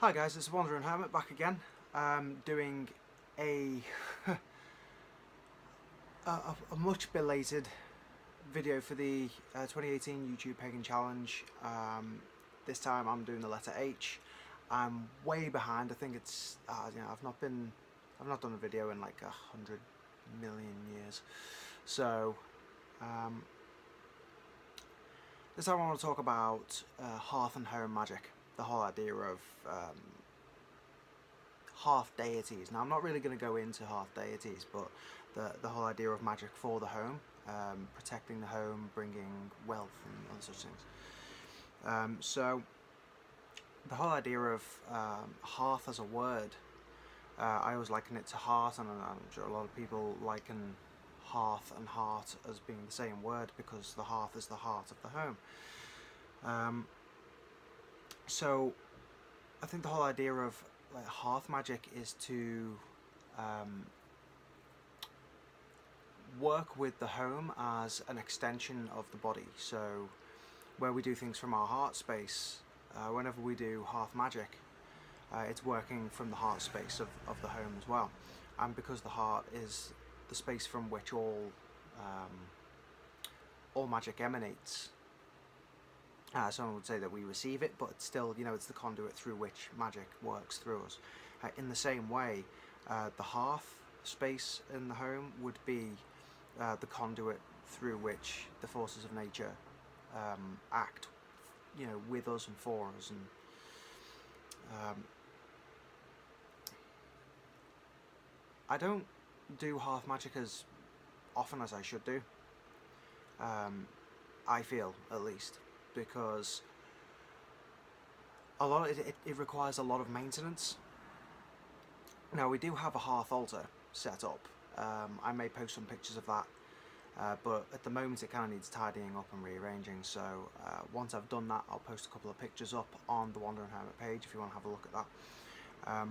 Hi guys, it's Wandering Hermit back again, doing a, a much belated video for the 2018 YouTube Pagan Challenge. This time I'm doing the letter H. I'm way behind. I think it's I've not done a video in like 100 million years. So this time I want to talk about Hearth and Home Magic. The whole idea of Hearth deities. Now I'm not really going to go into Hearth deities, but the whole idea of magic for the home, protecting the home, bringing wealth and other such things. So the whole idea of Hearth as a word, I always liken it to heart, and I'm sure a lot of people liken hearth and heart as being the same word because the hearth is the heart of the home. So I think the whole idea of hearth magic is to work with the home as an extension of the body. So where we do things from our heart space, whenever we do hearth magic, it's working from the heart space of the home as well. And because the heart is the space from which all magic emanates, someone would say that we receive it, but still, it's the conduit through which magic works through us. In the same way, the hearth space in the home would be the conduit through which the forces of nature act, with us and for us. And I don't do hearth magic as often as I should do. I feel, at least, because it requires a lot of maintenance. Now we do have a hearth altar set up. I may post some pictures of that, but at the moment it kind of needs tidying up and rearranging. So once I've done that, I'll post a couple of pictures up on the Wandering Hermit page if you want to have a look at that.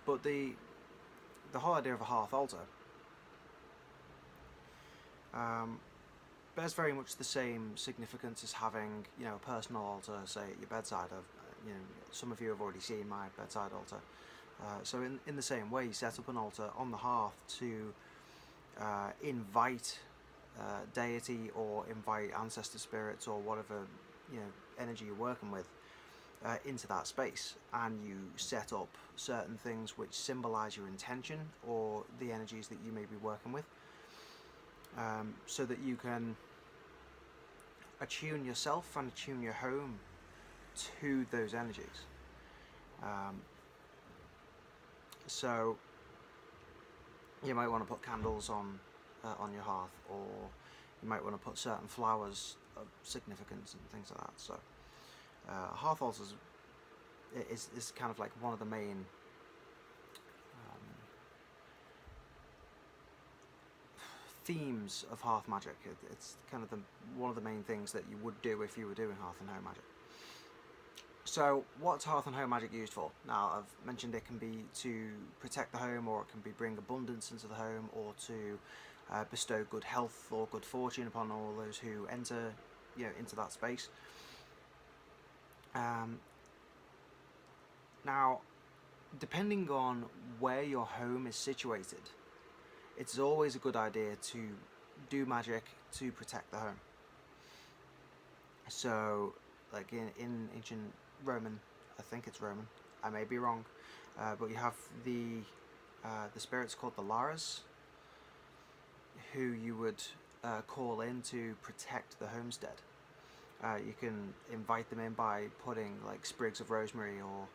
But the whole idea of a hearth altar bears very much the same significance as having, a personal altar, say, at your bedside. Some of you have already seen my bedside altar. So in the same way, you set up an altar on the hearth to invite deity or invite ancestor spirits or whatever energy you're working with into that space, and you set up certain things which symbolize your intention or the energies that you may be working with, so that you can attune yourself and attune your home to those energies. So you might want to put candles on your hearth, or you might want to put certain flowers of significance and things like that. So hearth altars is kind of like one of the main themes of hearth magic. It's kind of one of the main things that you would do if you were doing hearth and home magic. So what's hearth and home magic used for? Now, I've mentioned it can be to protect the home, or it can be bring abundance into the home, or to bestow good health or good fortune upon all those who enter into that space. Now, depending on where your home is situated, it's always a good idea to do magic to protect the home. So, like in ancient Roman, I think it's Roman, I may be wrong, but you have the spirits called the Laras, who you would call in to protect the homestead. You can invite them in by putting like sprigs of rosemary or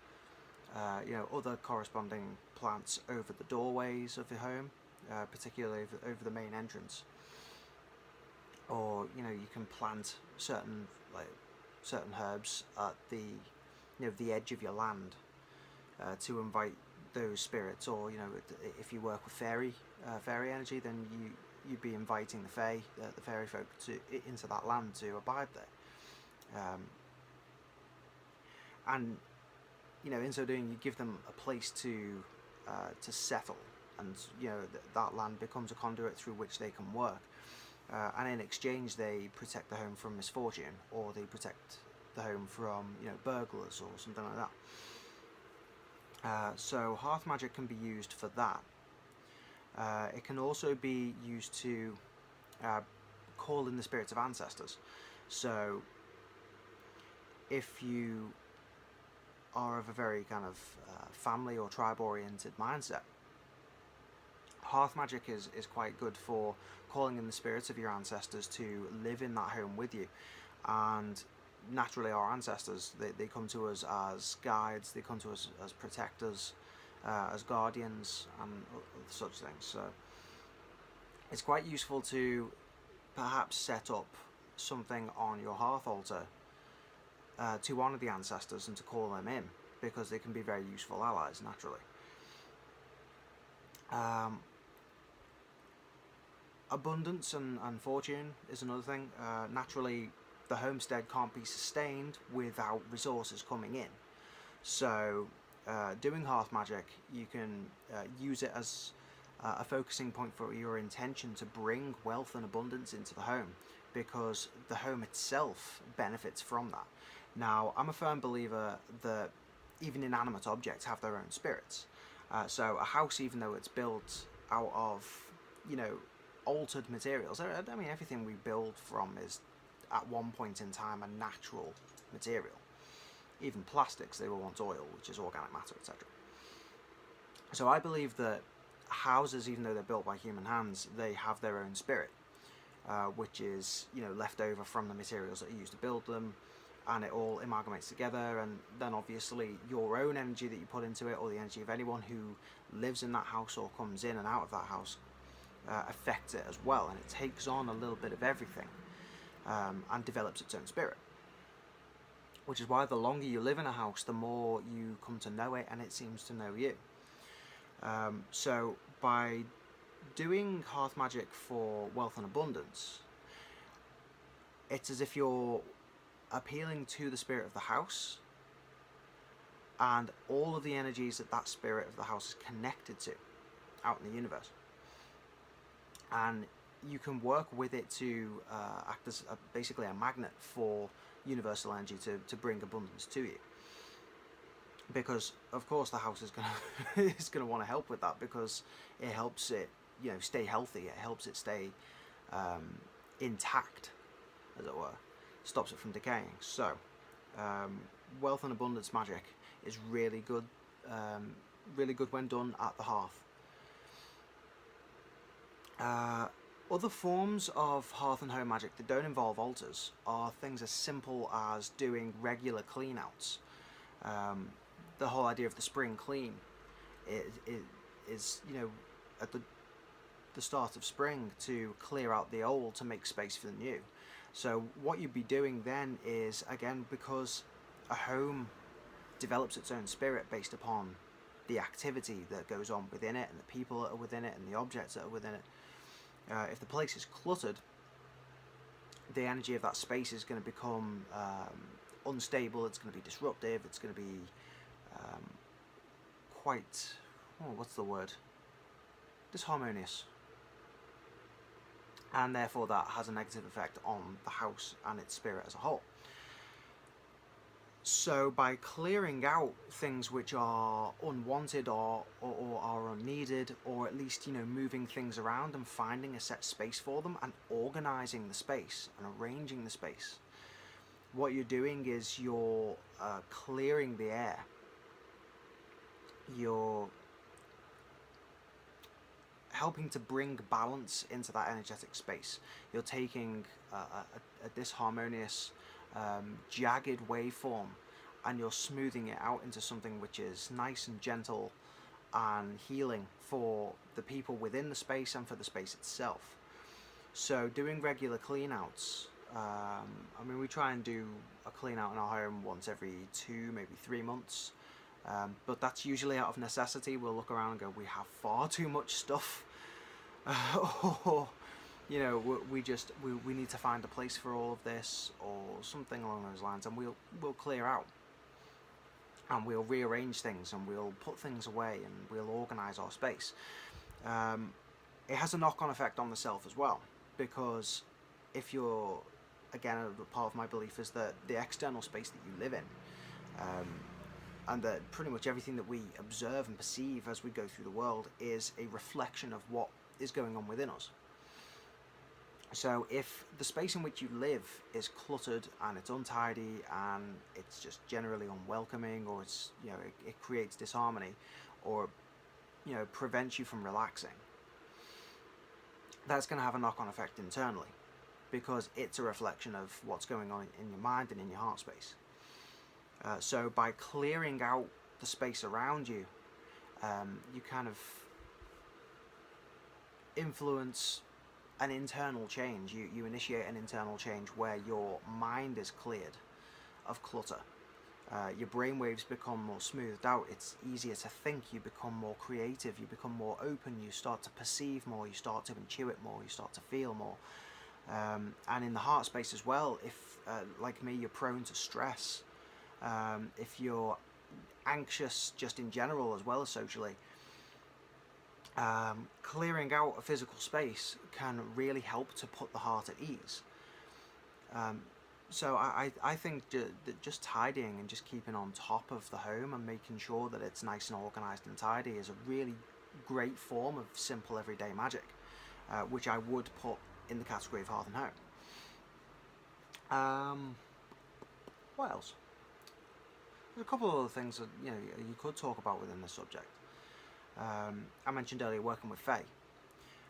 other corresponding plants over the doorways of the home, particularly over the main entrance. Or you can plant certain herbs at the edge of your land to invite those spirits. Or if you work with fairy energy, then you'd be inviting the fairy folk into that land to abide there. And in so doing, you give them a place to settle, and that land becomes a conduit through which they can work. And in exchange, they protect the home from misfortune, or they protect the home from burglars or something like that. So Hearth Magick can be used for that. It can also be used to call in the spirits of ancestors. So if you are of a very kind of family or tribe oriented mindset, Hearth Magick is quite good for calling in the spirits of your ancestors to live in that home with you. And naturally our ancestors, they come to us as guides, they come to us as protectors, as guardians and such things. So it's quite useful to perhaps set up something on your hearth altar to honour the ancestors and to call them in, because they can be very useful allies naturally. Abundance and fortune is another thing. Naturally, the homestead can't be sustained without resources coming in. So, doing Hearth Magick, you can use it as a focusing point for your intention to bring wealth and abundance into the home, because the home itself benefits from that. Now, I'm a firm believer that even inanimate objects have their own spirits. So a house, even though it's built out of, altered materials, I mean, everything we build from is, at one point in time, a natural material. Even plastics, they were once oil, which is organic matter, etc. So I believe that houses, even though they're built by human hands, they have their own spirit, which is, left over from the materials that are used to build them, and it all amalgamates together, and then obviously your own energy that you put into it, or the energy of anyone who lives in that house or comes in and out of that house, affects it as well, and it takes on a little bit of everything, and develops its own spirit. Which is why the longer you live in a house, the more you come to know it, and it seems to know you. So by doing Hearth Magick for wealth and abundance, it's as if you're appealing to the spirit of the house and all of the energies that spirit of the house is connected to out in the universe. And you can work with it to act as basically a magnet for universal energy to bring abundance to you. Because of course the house is gonna want to help with that, because it helps it stay healthy, it helps it stay intact, as it were, stops it from decaying. So wealth and abundance magic is really good when done at the hearth. Other forms of hearth and home magic that don't involve altars are things as simple as doing regular clean outs. The whole idea of the spring clean is at the start of spring, to clear out the old to make space for the new. So what you'd be doing then is, again, because a home develops its own spirit based upon the activity that goes on within it and the people that are within it and the objects that are within it. If the place is cluttered, the energy of that space is going to become unstable, it's going to be disruptive, it's going to be quite, what's the word? Disharmonious. And therefore that has a negative effect on the house and its spirit as a whole. So by clearing out things which are unwanted or are unneeded, or at least moving things around and finding a set space for them and organising the space and arranging the space, what you're doing is you're clearing the air. You're helping to bring balance into that energetic space. You're taking a disharmonious, jagged waveform, and you're smoothing it out into something which is nice and gentle and healing for the people within the space and for the space itself. So doing regular clean outs, we try and do a clean out in our home once every 2, maybe 3 months, but that's usually out of necessity. We'll look around and go, we have far too much stuff, or we need to find a place for all of this, or something along those lines, and we'll clear out, and we'll rearrange things, and we'll put things away, and we'll organise our space. It has a knock-on effect on the self as well, because if you're, again, part of my belief is that the external space that you live in, and that pretty much everything that we observe and perceive as we go through the world is a reflection of what is going on within us. So if the space in which you live is cluttered and it's untidy and it's just generally unwelcoming, or it's, you know, it creates disharmony, or, you know, prevents you from relaxing, that's going to have a knock-on effect internally, because it's a reflection of what's going on in your mind and in your heart space. So by clearing out the space around you, you kind of influence an internal change. You initiate an internal change where your mind is cleared of clutter. Your brainwaves become more smoothed out. It's easier to think. You become more creative. You become more open. You start to perceive more. You start to intuit more. You start to feel more. And in the heart space as well, if, like me, you're prone to stress, if you're anxious just in general as well as socially, clearing out a physical space can really help to put the heart at ease. So I think that just tidying and just keeping on top of the home and making sure that it's nice and organised and tidy is a really great form of simple everyday magic, which I would put in the category of hearth and home. What else? There's a couple of other things that, you know, you could talk about within the subject. I mentioned earlier working with Fae.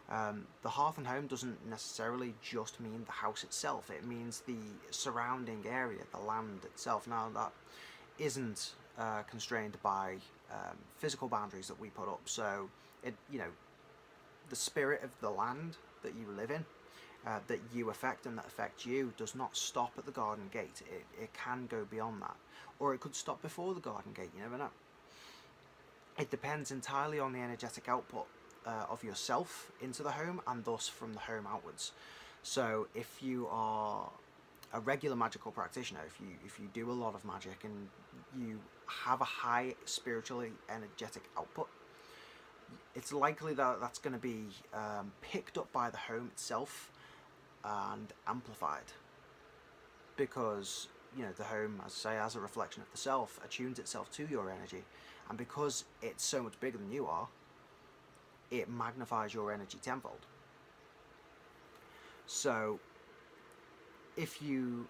The hearth and home doesn't necessarily just mean the house itself. It means the surrounding area, the land itself. Now that isn't constrained by physical boundaries that we put up. So it, you know, the spirit of the land that you live in, that you affect and that affects you, does not stop at the garden gate. It can go beyond that, or it could stop before the garden gate. You never know. It depends entirely on the energetic output of yourself into the home, and thus from the home outwards. So if you are a regular magical practitioner, if you do a lot of magic and you have a high spiritually energetic output, it's likely that that's going to be picked up by the home itself and amplified, because, you know, the home, as I say, as a reflection of the self, attunes itself to your energy, and because it's so much bigger than you are, it magnifies your energy tenfold. So if you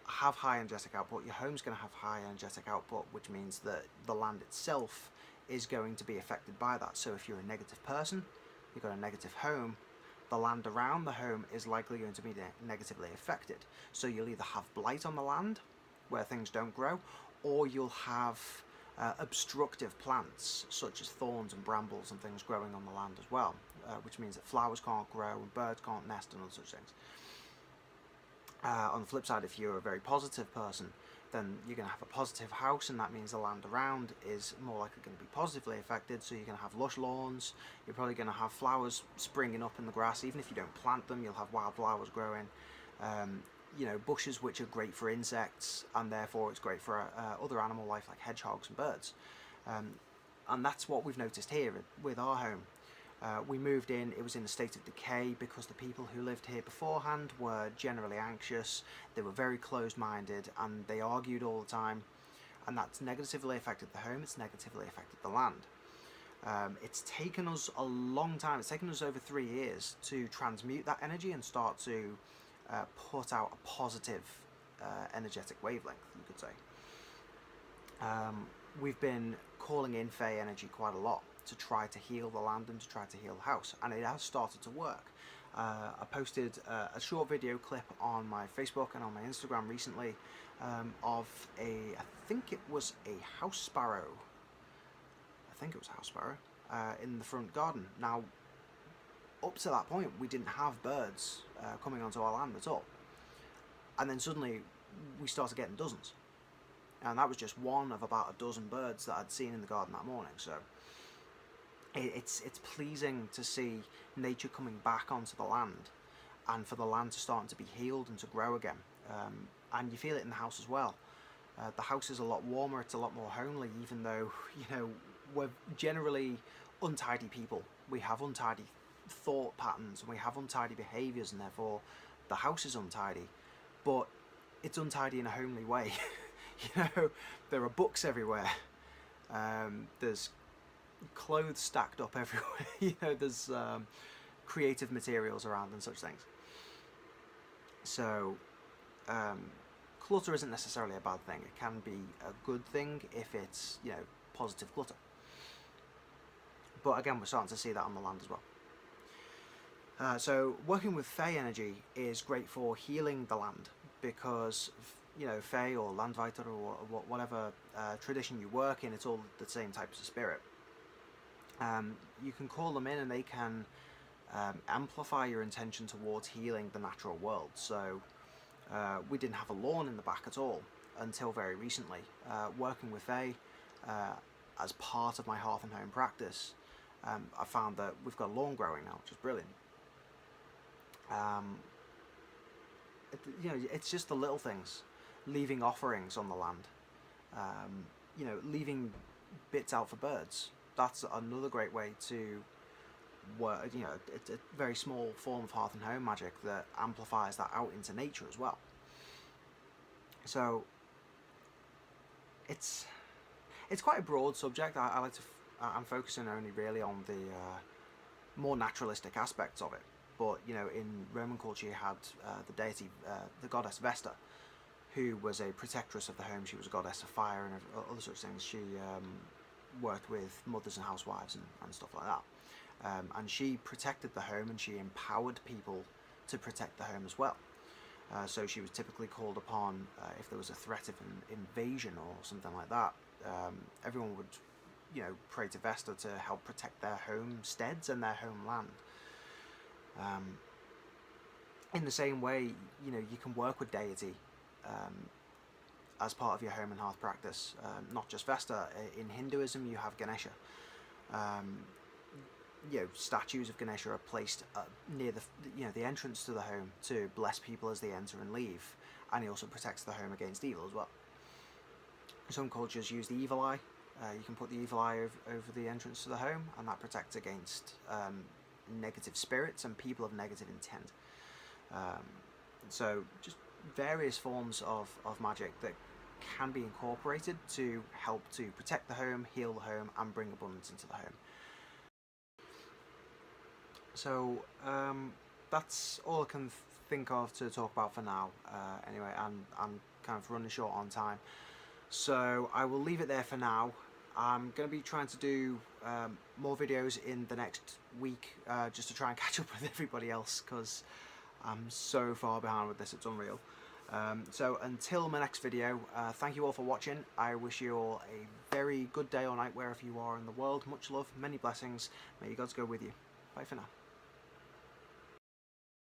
have high energetic output, your home's going to have high energetic output, which means that the land itself is going to be affected by that. So if you're a negative person, you've got a negative home, the land around the home is likely going to be negatively affected. So you'll either have blight on the land, where things don't grow, or you'll have obstructive plants, such as thorns and brambles and things growing on the land as well, which means that flowers can't grow and birds can't nest and all such things. On the flip side, if you're a very positive person, then you're going to have a positive house, and that means the land around is more likely going to be positively affected. So you're going to have lush lawns, you're probably going to have flowers springing up in the grass. Even if you don't plant them, you'll have wildflowers growing. You know, bushes which are great for insects, and therefore it's great for other animal life like hedgehogs and birds. And that's what we've noticed here with our home. We moved in, it was in a state of decay because the people who lived here beforehand were generally anxious, they were very closed-minded, and they argued all the time, and that's negatively affected the home, it's negatively affected the land. It's taken us a long time, it's taken us over 3 years to transmute that energy and start to put out a positive energetic wavelength, you could say. We've been calling in Fae energy quite a lot to try to heal the land and to try to heal the house, and it has started to work. I posted a short video clip on my Facebook and on my Instagram recently of I think it was a house sparrow. In the front garden. Now, up to that point, we didn't have birds coming onto our land at all, and then suddenly we started getting dozens, and that was just one of about a dozen birds that I'd seen in the garden that morning. So it's pleasing to see nature coming back onto the land, and for the land to start to be healed and to grow again. And you feel it in the house as well. The house is a lot warmer, it's a lot more homely, even though, you know, we're generally untidy people. We have untidy thought patterns, and we have untidy behaviours, and therefore the house is untidy, but it's untidy in a homely way. You know, there are books everywhere. There's clothes stacked up everywhere. You know, there's creative materials around and such things. So clutter isn't necessarily a bad thing. It can be a good thing if it's, you know, positive clutter. But again, we're starting to see that on the land as well. So working with Fey energy is great for healing the land, because, you know, Fey or Landviter or whatever tradition you work in, it's all the same types of spirit. You can call them in and they can amplify your intention towards healing the natural world. So we didn't have a lawn in the back at all until very recently. Working with Fey as part of my hearth and home practice, I found that we've got lawn growing now, which is brilliant. You know, it's just the little things, leaving offerings on the land, you know, leaving bits out for birds. That's another great way to work. You know, it's a very small form of hearth and home magic that amplifies that out into nature as well. So it's quite a broad subject. I like to. I'm focusing only really on the more naturalistic aspects of it. But, you know, in Roman culture you had the deity, the goddess Vesta, who was a protectress of the home. She was a goddess of fire and other such things. She worked with mothers and housewives and stuff like that. And she protected the home, and she empowered people to protect the home as well. So she was typically called upon if there was a threat of an invasion or something like that. Everyone would, you know, pray to Vesta to help protect their homesteads and their homeland. In the same way, you know, you can work with deity as part of your home and hearth practice. Not just Vesta. In Hinduism, you have Ganesha. You know, statues of Ganesha are placed near the entrance to the home to bless people as they enter and leave, and he also protects the home against evil as well. Some cultures use the evil eye. You can put the evil eye over the entrance to the home, and that protects against negative spirits and people of negative intent. So just various forms of magic that can be incorporated to help to protect the home, heal the home, and bring abundance into the home. So that's all I can think of to talk about for now. Anyway, I'm kind of running short on time, so I will leave it there for now. I'm going to be trying to do more videos in the next week, just to try and catch up with everybody else, because I'm so far behind with this, it's unreal. So until my next video, thank you all for watching. I wish you all a very good day or night wherever you are in the world. Much love, many blessings. May your gods go with you. Bye for now.